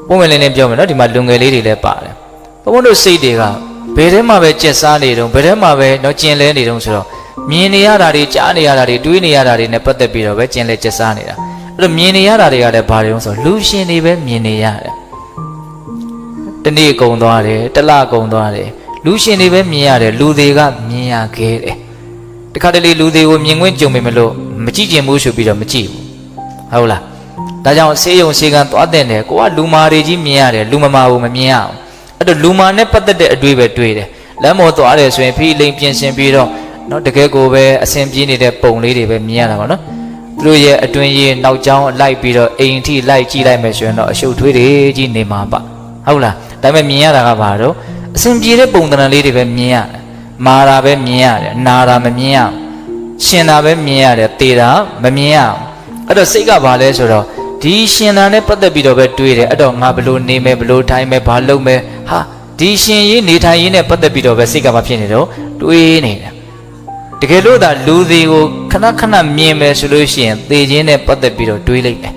ပုံမှန်လေးနဲ့ပြောမယ်နော်ဒီမှာလူငယ်လေးတွေလည်းပါတယ်ဘုံတို့စိတ်တွေကဘယ်ထဲမှာပဲကြက်စားနေတုံးဘယ်ထဲမှာပဲတော့ကျင်လဲနေတုံးဆိုတော့မြင်နေရတာတွေကြားနေရတာတွေတွေးနေရတာတွေနဲ့ပတ်သက်ပြီးတော့ပဲကျင်လဲကြက်စားနေတာအဲ့တော့မြင်နေရတာတွေကလည်းဘာတွေလဲဆိုတော့လူရှင်တွေပဲမြင်နေရတယ်တနေ့ကုံသွားတယ်တလကုံသွားတယ်လူရှင်တွေပဲမြင်ရတယ်လူတွေကမြင်ရခဲ့တယ်တခါတလေလူတွေကိုမြင်ခွင့်ကြုံပေမလို့မကြည့်ကျင်ဘူးဆိုပြီးတော့မကြည့်ဘူးဟုတ်လားဒါကြောင့်ဆေးရုံဆေးကန်းသွားတဲ့တယ်ကိုကလူမာတွေကြီးမြင်ရတယ်လူမမာဘူးမမြင်ရအောင်အဲ့တော့လူမာနဲ့ပတ်သက်တဲ့အတွေ့ပဲတွေ့တယ်လမ်းပေါ်သွားတယ်ဆိုရင်ဖီးလိန်ပြင်ဆင်ပြီးတော့နော်တကယ်ကိုပဲအဆင်ပြေနေတဲ့ပုံလေးတွေပဲမြင်ရတာပါနော်သူတို့ရဲ့အတွင်းရေးနောက်ကျောင်းလိုက်ပြီးတော့အိမ်ထိလိုက်ကြည့်လိုက်မယ်ဆိုရင်တော့အရှုပ်ထွေးတွေကြီးနေမှာပါဟုတ်လားဒါပေမဲ့မြင်ရတာကဘာတော့အဆင်ပြေတဲ့ပုံသဏ္ဍာန်လေးတွေပဲမြင်ရတယ်မာတာပဲမြင်ရတယ်နာတာမမြင်ရအောင်ရှင်တာပဲမြင်ရတယ်သေတာမမြင်ရအောင်အဲ့တော့စိတ်ကဘာလဲဆိုတော့ဒီရှင်တာနဲ့ပတ်သက်ပြီးတော့ပဲတွေးတယ်အဲ့တော့ငါဘလို့နေမယ်ဘလို့ထိုင်မယ်ဘာလုပ်မယ်ဟာဒီရှင်ရေးနေထိုင်ရေးနဲ့ပတ်သက်ပြီးတော့ပဲစိတ်ကဘာဖြစ်နေတော့တွေးနေတာတကယ်လို့သာလူတွေကိုခဏခဏမြင်မယ်ဆိုလို့ရှိရင်သေခြင်းနဲ့ပတ်သက်ပြီးတော့တွေးလိုက်တယ်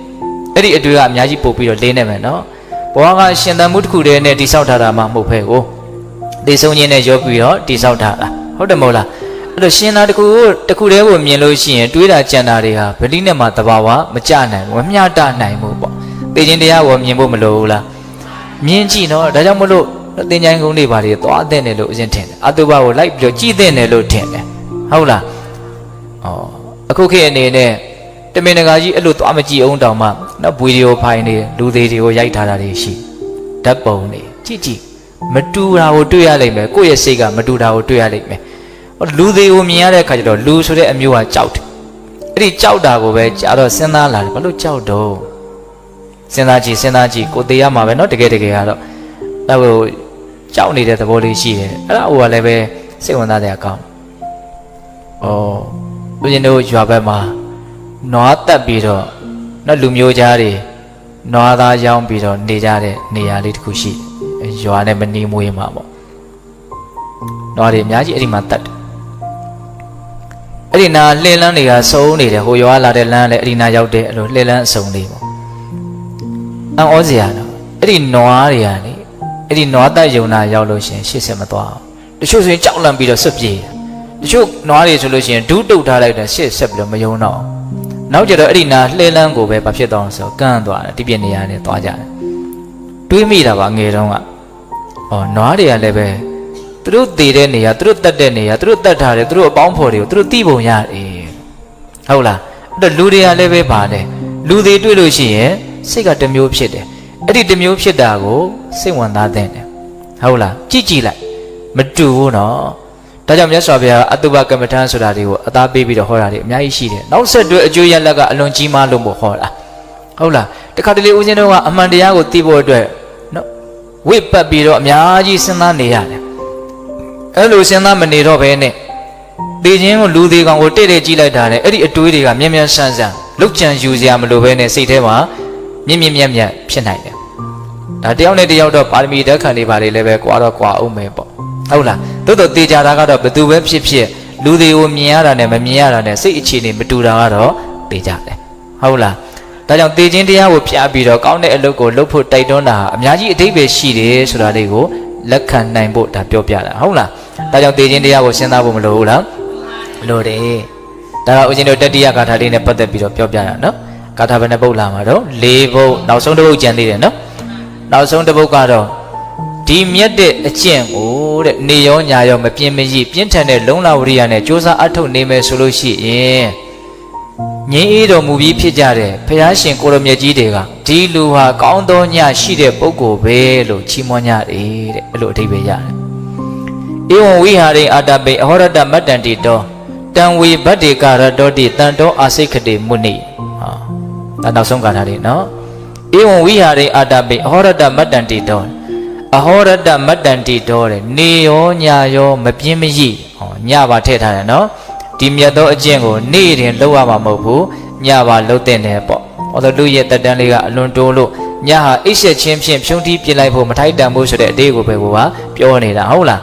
အဲ့ဒီအတွေ့ကအများကြီးပို့ပြီးတော့လေးနေမယ်နော်ဘဝကရှင်သန်မှုတစ်ခုတည်းနဲ့တိဆောက်ထားတာမှမဟုတ်ဖဲကိုသေဆုံးခြင်းနဲ့ရောပြီးတော့တိဆောက်ထားတာဟုတ်တယ်မဟုတ်လားအဲ့တော့ရှင်သာတစ်ခုတည်းကိုမြင်လို့ရှိရင်တွေးတာကြံတာတွေဟာဗတိနဲ့မှတဘာဝမကြနိုင်ဘူးမမျှတနိုင်ဘူးပေါ့သေခြင်းတရားကိုမြင်ဖို့မလိုဘူးလားမြင်ကြည့်နော်ဒါကြောင့်မလို့သင်္ချိုင်းကုန်းတွေဘာတွေသွားတဲ့တယ်လို့အရင်ထင်တယ်အတုပကိုလိုက်ပြီးတော့ကြည်တဲ့တယ်လို့ထင်တယ်ဟုတ်လားအခုခေတ်အနေနဲ့တမင်တကာကြီးအဲ့လိုသွားမကြည့်အောင်တောင်မှနော်ဗီဒီယိုဖိုင်တွေလူသေးတွေကိုရိုက်ထားတာတွေရှိဓာတ်ပုံတွေကြည့်မတူတာကိုတွေ့ရလိမ့်မယ်ကိုယ့်ရဲ့စိတ်ကမတူတာကိုတွေ့ရလိမ့်မယ်လူသေးကိုမြင်ရတဲ့အခါကျတော့လူဆိုတဲ့အမျိုးကကြောက်တယ်အဲ့ဒီကြောက်တာကိုပဲကြာတော့စဉ်းစားလာတယ်ဘာလို့ကြောက်တော့စဉ်းစားကြည့်ကိုသေးရမှာပဲเนาะတကယ်ကတော့အဲ့ဟိုကြောက်နေတဲ့သဘောလေးရှိတယ်အဲ့ဒါဟိုကလည်းပဲစိတ်ဝင်စားတဲ့အကောင်းလူချင်းတို့ရွာဘက်မှာနွားတက်ပြီးတော့เนาะလူမျိုးသားတွေနွားသားရောင်းပြီးတော့နေကြတဲ့နေရာလေးတစ်ခုရှိရွာနဲ့မနီးမွေးမှာပေါ့နွားတွေအများကြီးအဲ့ဒီမှာတက်တယ်အဲ့ဒီနာလှည့်လန်းတွေကစုံနေတယ်ဟိုရွာလာတဲ့လမ်းလည်းအဲ့ဒီနာရောက်တဲ့အဲ့လိုလှည့်လန်းအစုံလေးပေါ့အံဩစရာတော့အဲ့ဒီနွားတွေကနေအဲ့ဒီနွားတက်ယုံနာရောက်လို့ရှိရင်ရှေ့ဆက်မသွားအောင်တချို့ဆိုရင်ကြောက်လန့်ပြီးတော့ဆွတ်ပြေးတချို့နွားတွေဆိုလို့ရှိရင်ဒူးတုတ်ထားလိုက်တယ်ရှေ့ဆက်ပြီးတော့မယုံတော့နောက်ကျတော့အဲ့ဒီနာလှည့်လန်းကိုပဲဘာဖြစ်သွားအောင်ဆိုကန်းသွားတယ်ဒီပြနေရာနဲ့သွားကြတယ်တွေးမိတာပါငယ်တုန်းကနွားတွေကလည်းပဲသူတို့တည်တဲ့နေရာသူတို့တက်တဲ့နေရာသူတို့တက်ထားတယ်သူတို့အပေါင်းဖော်တွေကိုသူတို့သိပုံရတယ်ဟုတ်လားအဲ့တော့လူတွေကလည်းပဲပါတယ်လူတွေတွေ့လို့ရှိရင်စိတ်ကတစ်မျိုးဖြစ်တယ်အဲ့ဒီတစ်မျိုးဖြစ်တာကိုစိတ်ဝင်စားတဲ့တယ်ဟုတ်လားကြည့်လိုက်မတူဘူးနော်ဒါကြောင့်မြတ်စွာဘုရားအတုပကမ္မထံဆိုတာတွေကိုအသားပေးပြီးတော့ဟောတာတွေအများကြီးရှိတယ်နောက်ဆက်တွဲအကျိုးရလဒ်ကအလွန်ကြီးမားလို့မို့ဟောတာဟုတ်လားတခါတလေဦးဇင်းတို့ကအမှန်တရားကိုသိဖို့အတွက်နော်ဝိပတ်ပြီးတော့အများကြီးစဉ်းစားနေရတယ်အဲ့လိုစဉ်းစားမနေတော့ဘဲနဲ့သေခြင်းကိုလူသေးကောင်ကိုတဲ့ကြည့်လိုက်တာလေအဲ့ဒီအတွေးတွေကမြဲမြဲဆန်းဆန်းလုတ်ကြံယူစရာမလိုဘဲနဲ့စိတ်ထဲမှာမြင့်ဖြစ်နိုင်တယ်ဒါတယောက်နဲ့တယောက်တော့ပါရမီဓာတ်ခံနေပါလေလည်းပဲကွာတော့ကွာအောင်မယ်ပေါ့ဟုတ်လားသို့တော့သေချာတာကတော့ဘယ်သူပဲဖြစ်လူတွေကိုမြင်ရတာနဲ့မမြင်ရတာနဲ့စိတ်အခြေအနေမတူတာကတော့သေချာတယ်ဟုတ်လားဒါကြောင့်သေခြင်းတရားကိုဖျားပြီးတော့ကောင်းတဲ့အလုပ်ကိုလုပ်ဖို့တိုက်တွန်းတာအများကြီးအဓိပ္ပာယ်ရှိတယ်ဆိုတာလေးကိုလက်ခံနိုင်ဖို့ဒါပြောပြတာဟုတ်လားဒါကြောင့်သေခြင်းတရားကိုစဉ်းစားဖို့မလိုဘူးလားလိုတယ်ဒါတော့ဦးဇင်းတို့တတိယဂါထာလေးနဲ့ပတ်သက်ပြီးတော့ပြောပြတာနော်ဂါထာဘယ်နှပုဒ်လာမှာတော့၄ပုဒ်နောက်ဆုံးတစ်ပုဒ်ကျန်သေးတယ်နော်နောက်ဆုံးတစ်ပုဒ်ကတော့ဒီမြတ်တဲ့အကျင့်ကိုတဲ့နေရောညာရောမပြင်းမရပြင်းထန်တဲ့လုံလဝရိယနဲ့ကြိုးစားအထုတ်နေမယ်ဆိုလို့ရှိရင်ငြိမ်းအေးတော်မူပြီးဖြစ်ကြတဲ့ဘုရားရှင်ကိုရမြတ်ကြီးတွေကဒီလူဟာကောင်းသောညရှိတဲ့ပုဂ္ဂိုလ်ပဲလို့ချီးမွမ်းကြတယ်တဲ့အဲ့လိုအဓိပ္ပာယ်ရတယ်ဧဝံဝိဟာရိအာတပိအဟောရတမတ္တန္တိတောတံဝေဗတ္တေကာရတောတိတန်တောအာစိခတေမုနိဒါနောက်ဆုံးဂါထာလေးနော်ဧဝံဝိဟာရိအာတပိအဟောရတမတ္တန္တိတောအဟောရတမတ္တန္တိတောတဲ့နေရောညာရောမပြင်းမရိညပါထည့်ထားတယ်နော်ဒီမြတ်သောအကျင့်ကိုနေ့တင်လုပ်ရမှာမဟုတ်ဘူးညပါလုပ်တဲ့နယ်ပေါ့ဟောတော့လူရဲ့တက်တန်းလေးကအလွန်တိုးလို့ညဟာအိပ်ဆက်ချင်းဖြင့်ဖြုံးတီးပြလိုက်ဖို့မထိုက်တန်ဘူးဆိုတဲ့အတေးကိုပဲကိုကပြောနေတာဟုတ်လား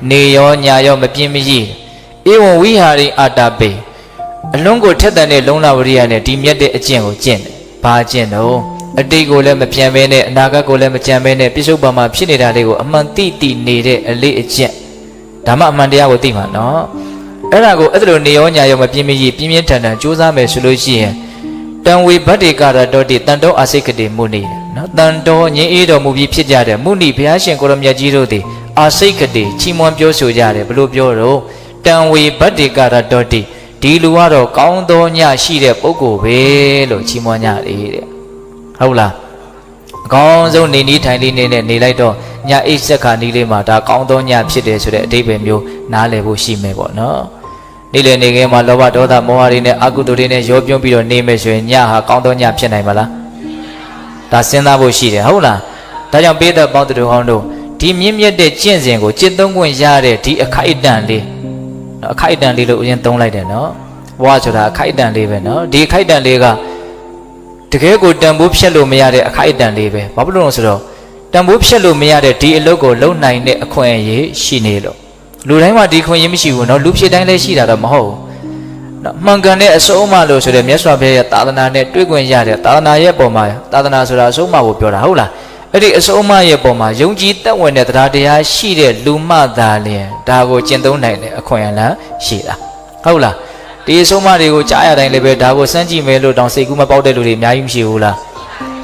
နေရောညာရောမပြင်းမရိဧဝံဝိဟာရိအာတပိအလွန်ကိုထက်တန်တဲ့လုံလဝရိယနဲ့ဒီမြတ်တဲ့အကျင့်ကိုကျင့်တယ်ဘာကျင့်တော့ အတိတ်ကိုလည်းမပြန်ဘဲနဲ့အနာဂတ်ကိုလည်းမကြံဘဲနဲ့ပြစ္ဆုတ်ပံမှာဖြစ်နေတာလေးကိုအမှန်သိနေတဲ့အလေးအကျင့်ဒါမှအမှန်တရားကိုသိမှာနော်အဲ့ဒါကိုအဲ့လိုနေရောညာရောမပြင်းမကြီးပြင်းပြင်းထန်ထန်ကြိုးစားမယ်ဆိုလို့ရှိရင်တံဝေဗတ္တိကာရတောတိတန်တောအာစိကတိမုနိနော်တန်တောငြင်းအေးတော်မူပြီးဖြစ်ကြတဲ့မုနိဘုရားရှင်ကိုရမြတ်ကြီးတို့သည်အာစိကတိချီးမွမ်းပြောဆိုကြတယ်ဘလို့ပြောတော့တံဝေဗတ္တိကာရတောတိဒီလူကတော့ကောင်းသောညရှိတဲ့ပုဂ္ဂိုလ်ပဲလို့ချီးမွမ်းကြတယ်တဲ့ဟုတ်လားအကောင်းဆုံးနေနီးထိုင်လေးနေနဲ့နေလိုက်တော့ညအိတ်ဆက်ခါနီးလေးမှာဒါကောင်းသောညဖြစ်တယ်ဆိုတဲ့အဓိပ္ပာယ်မျိုးနားလည်ဖို့ရှိမယ်ပေါ့နော်နေ့လည်နေခင်းမှာလောဘဒေါသမောဟတွေနဲ့အကုသိုလ်တွေနဲ့ရောပြုံးပြီးတော့နေမယ်ဆိုရင်ညဟာကောင်းသောညဖြစ်နိုင်မလားဒါစဉ်းစားဖို့ရှိတယ်ဟုတ်လားဒါကြောင့်ပေးတဲ့ပေါင်းသူတို့ဟောင်းတို့ဒီမြင့်မြတ်တဲ့ကျင့်စဉ်ကိုจิตသုံးခွင့်ရတဲ့ဒီအခိုက်အတန့်လေးအခိုက်အတန့်လေးလို့အရင်သုံးလိုက်တယ်နော်ဘဝဆိုတာအခိုက်အတန့်လေးပဲနော်ဒီအခိုက်အတန့်လေးကတကယ်ကိုတန်ဖိုးဖြတ်လို့မရတဲ့အခိုက်အတန့်လေးပဲဘာဖြစ်လို့လဲဆိုတော့တန်ဖိုးဖြတ်လို့မရတဲ့ဒီအလုပ်ကိုလုပ်နိုင်တဲ့အခွင့်အရေးရှိနေလို့လူတိုင်းမှာဒီခွင့်ရမရှိဘူးเนาะလူဖြစ်တိုင်းလည်းရှိတာတော့မဟုတ်ဘူးเนาะမှန်ကန်တဲ့အဆုံးအမလို့ဆိုတဲ့မြတ်စွာဘုရားရဲ့သာသနာနဲ့တွေ့ခွင့်ရတဲ့သာသနာရဲ့ပုံမှာသာသနာဆိုတာအဆုံးအမကိုပြောတာဟုတ်လားအဲ့ဒီအဆုံးအမရဲ့ပုံမှာယုံကြည်သက်ဝင်တဲ့တရားတရားရှိတဲ့လူမှသာလျင်ဒါကိုကျင့်သုံးနိုင်တဲ့အခွင့်အလမ်းရှိတာဟုတ်လားဒီအဆုံးအမတွေကိုကြားရတိုင်းလည်းပဲဒါကိုစမ်းကြည့်မယ်လို့တောင်စိတ်ကူးမပေါက်တဲ့လူတွေအများကြီးမရှိဘူးလား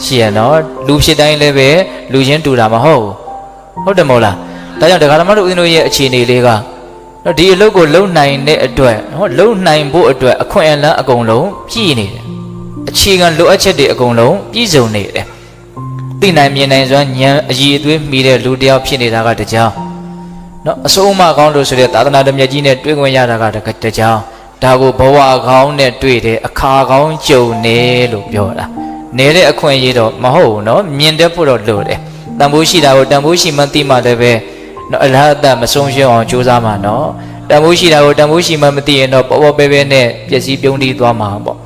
ရှိရနော်လူဖြစ်တိုင်းလည်းပဲလူချင်းတူတာမဟုတ်ဟုတ်တယ်မဟုတ်လားဒါကြောင့်ဒကာဓမ္မတို့ဦးဇင်းတို့ရဲ့အခြေအနေလေးကနော်ဒီအလုပ်ကိုလုံနိုင်တဲ့အတွက်နော်လုံနိုင်ဖို့အတွက်အခွင့်အလမ်းအကုန်လုံးပြည့်နေတယ်အခြေခံလိုအပ်ချက်တွေအကုန်လုံးပြည့်စုံနေတယ်သိနိုင်မြင်နိုင်စွမ်းဉာဏ်အည်အသွေးမိတဲ့လူတစ်ယောက်ဖြစ်နေတာကတကြောင်နော်အစိုးအမကောင်းလို့ဆိုတဲ့သာသနာတော်မြတ်ကြီးနဲ့တွေ့ခွင့်ရတာကတကြောင်ဒါကိုဘဝကောင်းနဲ့တွေ့တယ်အခါကောင်းကြုံနေလို့ပြောတာနေတဲ့အခွင့်အရေးတော့မဟုတ်ဘူးနော်မြင်တတ်ဖို့တော့လိုတယ်တန်ဖိုးရှိတာကိုတန်ဖိုးရှိမှသိမှလည်းပဲနော်အလားအသက်မဆုံးရှုံးအောင်ကြိုးစားမှာနော်တန်ဖိုးရှိတာကိုတန်ဖိုးရှိမှမသိရင်တော့ပေါ်ပဲနဲ့ပျက်စီးပြုံးတီးသွားမှာပေါ့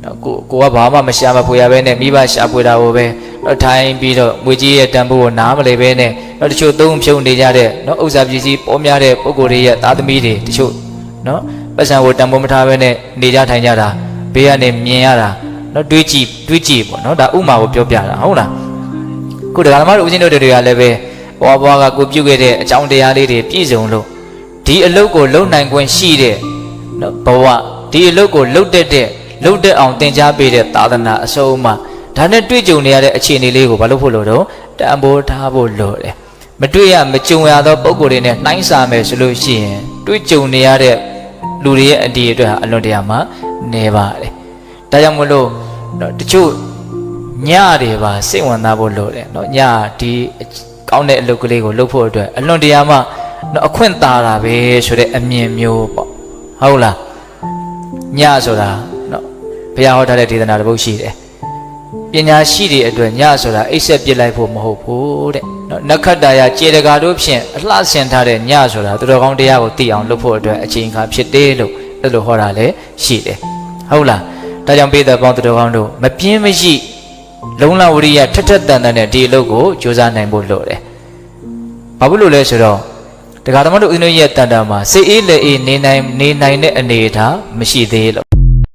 နော်ကိုကဘာမှမရှာမဖွေရပဲနဲ့မိဘရှာဖွေတာကိုပဲနော်ထိုင်ပြီးတော့ငွေကြီးရဲ့တန်ဖိုးကိုနားမလဲပဲနဲ့နော်တချို့သုံးဖြုံနေကြတဲ့နော်ဥစ္စာပစ္စည်းပေါ်များတဲ့ပုဂ္ဂိုလ်တွေရဲ့သားသမီးတွေတချို့နော်ပတ်စံကိုတန်ဖိုးမထားပဲနဲ့နေကြထိုင်ကြတာဘေးကနေမြင်ရတာနော်တွေးကြည့်ပေါ့နော်ဒါဥမာကိုပြောပြတာဟုတ်လားခုဒကာဓမ္မတို့ဦးဇင်းတို့တွေကလည်းပဲဘဝကကိုပြုခဲ့တဲ့အကြောင်းတရားလေးတွေပြည့်စုံလို့ဒီအလုပ်ကိုလုပ်နိုင်ခွင့်ရှိတဲ့နော်ဘဝဒီအလုပ်ကိုလုပ်တဲ့အောင်သင်ကြားပေးတဲ့သာသနာအစုံအမဒါနဲ့တွေ့ကြုံနေရတဲ့အခြေအနေလေးကိုဘာလို့ဖို့လို့တော့တန်ဖိုးထားဖို့လိုတယ်မတွေ့ရမကြုံရသောပုံကိုယ်တွေနဲ့နှိုင်းစာမယ်ဆိုလို့ရှိရင်တွေ့ကြုံနေရတဲ့လူတွေရဲ့အတည်အတွက်ဟာအလွန်တရာမှနေပါတယ်ဒါကြောင့်မလို့တချို့ညတွေပါစိတ်ဝင်စားဖို့လိုတယ်နော်ညဒီကောင်းတဲ့အလုပ်ကလေးကိုလုပ်ဖို့အတွက်အလွန်တရာမှနော်အခွင့်သာတာပဲဆိုတဲ့အမြင်မျိုးပေါ့ဟုတ်လားညဆိုတာနော်ဘုရားဟောထားတဲ့ဒေသနာတစ်ပုဒ်ရှိတယ်ပညာရှိတွေအတွက်ညဆိုတာအိပ်ဆက်ပြစ်လိုက်ဖို့မဟုတ်ဘူးတဲ့နော်နက္ခတ္တရာကျေတကာတို့ဖြင့်အလှဆင်ထားတဲ့ညဆိုတာသူတော်ကောင်းတရားကိုသိအောင်လုပ်ဖို့အတွက်အချိန်အခါဖြစ်တယ်လို့အဲ့လိုဟောတာလည်းရှိတယ်ဟုတ်လားဒါကြောင့်ပေးတဲ့ပေါင်းသူတော်ကောင်းတို့မပြင်းမရှိလုံလဝရိယထက်တန်တဲ့ဒီအလုပ်ကိုကြိုးစားနိုင်ဖို့လိုတယ်ဘာဖြစ်လို့လဲဆိုတော့ဒကာဓမ္မတို့ဦးဇင်းရဲ့တန်တာမှာစိတ်အေးလက်အေးနေနိုင်တဲ့အနေအထားမရှိသေးလို့